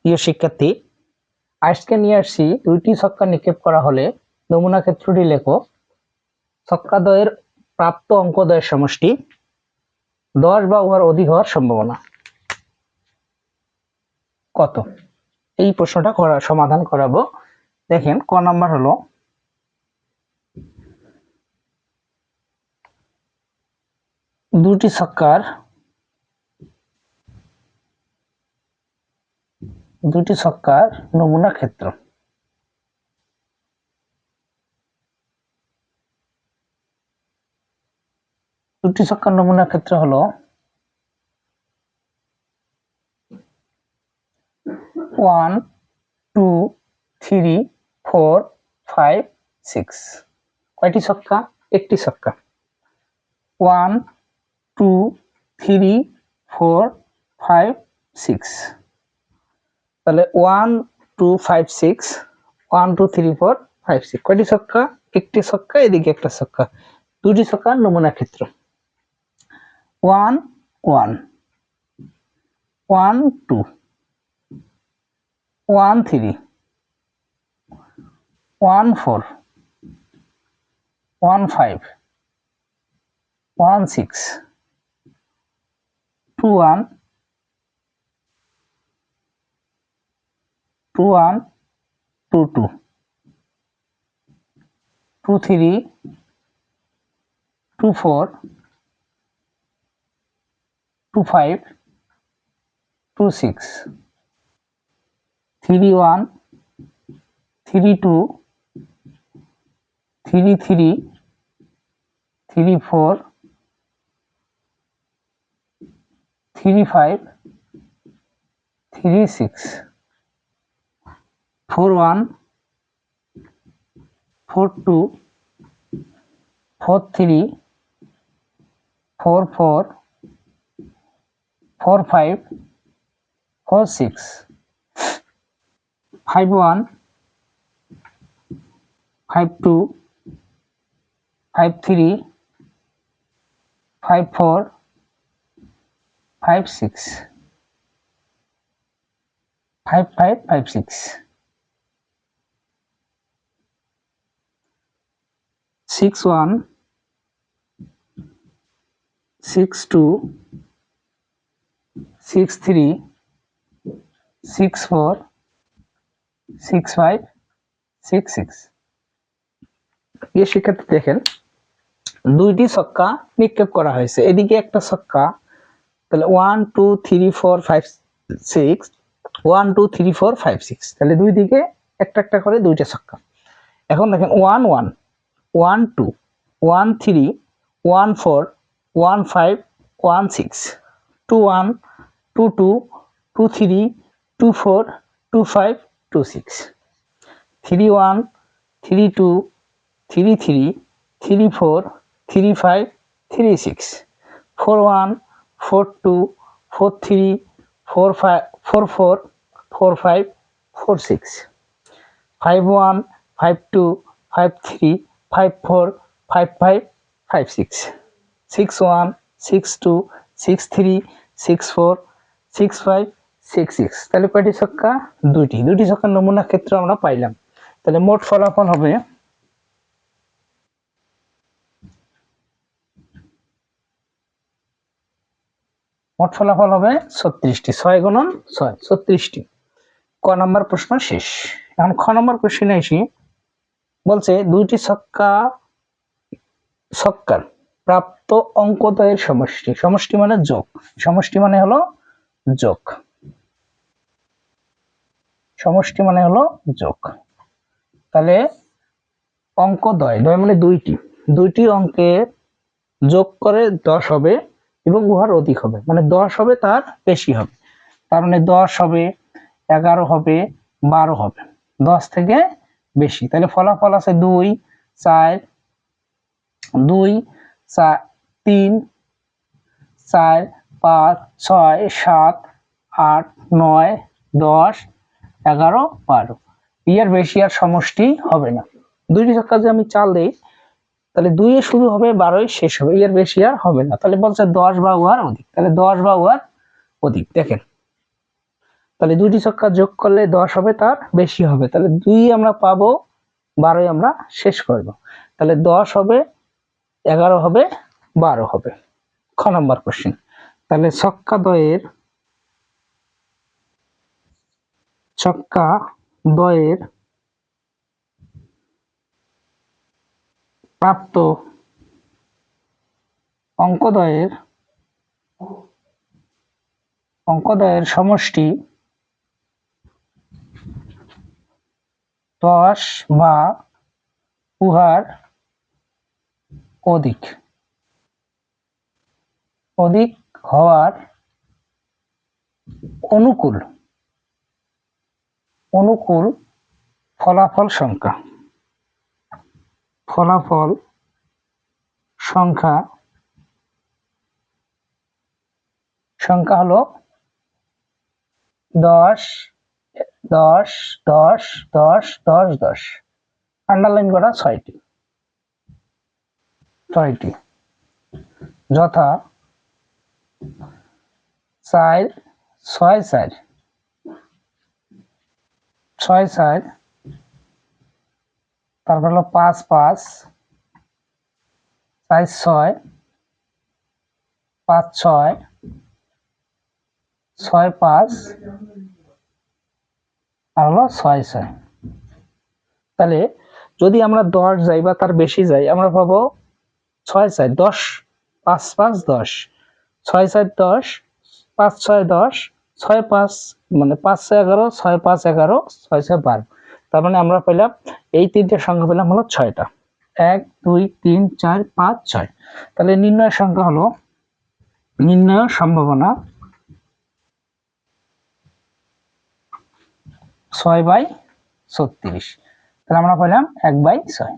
প্রিয় শিক্ষার্থী, আজকে নিয়ে আসছি দুইটি ছক্কা নিক্ষেপ করা হলে নমুনা ক্ষেত্রটি লেখো। ছক্কাদ্বয়ের প্রাপ্ত অঙ্কদ্বয়ের সমষ্টি 10 বা উহার অধিক হওয়ার সম্ভাবনা কত? এই প্রশ্নটা সমাধান করাবো। দেখেন, ক নাম্বার হলো দুটি ছক্কার নমুনা ক্ষেত্র। দুটি ছক্কার নমুনা ক্ষেত্র হলো 1 2 3 4 5 6। কয়টি ছক্কা? একটি ছক্কা। 1 2 3 4 5 6। তাহলে 1 2 5 6 1 2 3 4 5 6 কয়টি ছক্কা? একটি ছক্কা, এদিকে একটা ছক্কা। দুটি ছক্কার নমুনা ক্ষেত্র 1 1 1 2 1 3 1 4 1 5 1 6 2 1 2 1 2 2 2 3 2 4 2 5 2 6 3 1 3 2 3 3 3 4 3 5 3 6 4 1 4 2 4 3 4 4 4 5 4 6 5 1 5 2 5 3 5 4 5 6 5 5 5 6 6 1 6 2 6 3 6 4 6 5 6 6। এই শিক্ষার্থী দেখেন, দুইটি ছক্কা নিক্ষেপ করা হয়েছে, এদিকে একটা ছক্কা। তাহলে 1 2 3 4 5 6 1 2 3 4 5 6, তাহলে দুই দিকে একটা একটা করে দুইটা ছক্কা। এখন দেখেন 1 1 1 2 1 3 1 4 1 5 1 6 2 1 2 2 2 3 2 4 2 5 2 6 3 1 3 2 3 3 3 4 3 5 3 6 4 1 4 2 4 3 4 5 4 4 4 5 4 6 5 1 5 2 5 3 5 4 5 5 5 6 6 1 6 2 6 3 6 4 6 5 6 6। তাহলে কয়টি ছক্কা? দুটি ছক্কার নমুনা ক্ষেত্র আমরা পাইলাম। তাহলে মোট ফলাফল হবে মোট ফলাফল হবে 36টি। 6 গুণন 6 36টি। ক নাম্বার প্রশ্ন শেষ। এখন খ নাম্বার কোশ্চেনে আসি। বলছে দুইটি ছক্কার প্রাপ্ত অঙ্কদ্বয়ের সমষ্টি। সমষ্টি মানে যোগ। সমষ্টি মানে হলো যোগ। সমষ্টি মানে হলো যোগ। তাহলে অঙ্কদ্বয়, দ্বয় মানে দুইটি অঙ্কের যোগ করে 10 হবে এবং উহার অধিক হবে, মানে 10 হবে তার বেশি হবে। তার মানে 10 হবে, 11 হবে, 12 হবে, 10 থেকে বেশি। তাহলে ফলাফল আছে 2 4 2 4 3 4 5 6 7 8 9 10 11 12। এর বেশি আর সমষ্টি হবে না। দুইটি ছক্কা যে আমি চাল দেই, তাহলে 2 এ শুরু হবে 12 শেষ হবে, এর বেশি আর হবে না। তাহলে বলছে 10 বা উহার অধিক, তাহলে 10 বা উহার অধিক। দেখেন তাহলে দুইটি সংখ্যা যোগ করলে 10 হবে, তার বেশি হবে। তাহলে 2 আমরা পাবো, 12 আমরা শেষ করব। তাহলে 10 হবে, 11 হবে, 12 হবে। খ নাম্বার কোশ্চেন। তাহলে সংখ্যা দ্বয়ের প্রাপ্ত অঙ্কদ্বয়ের সমষ্টি 10 বা উহার অধিক হওয়ার অনুকূল ফলাফল সংখ্যা হলো 10 10 10 10 10 10। আন্ডারলাইন করা 6টি যথা 4 6 4 6 4, তারপর হলো 5 5 4 6 5 6 6 5 আর হলো 6 6। তাহলে যদি আমরা 10 যাই বা তার বেশি যাই, আমরা পাবো 6 4 10 5 5 10 6 4 10 5 6 10 6 5 মানে 5 6 11 6 5 11 6 6 12। তার মানে আমরা পেলাম এই তিনটে সংখ্যা পেলাম হলো 6টা, 1 2 3 4 5 6। তাহলে নির্ণয় সংখ্যা হলো, নির্ণয় সম্ভাবনা 6/36। তাহলে আমরা পেলাম 1/6।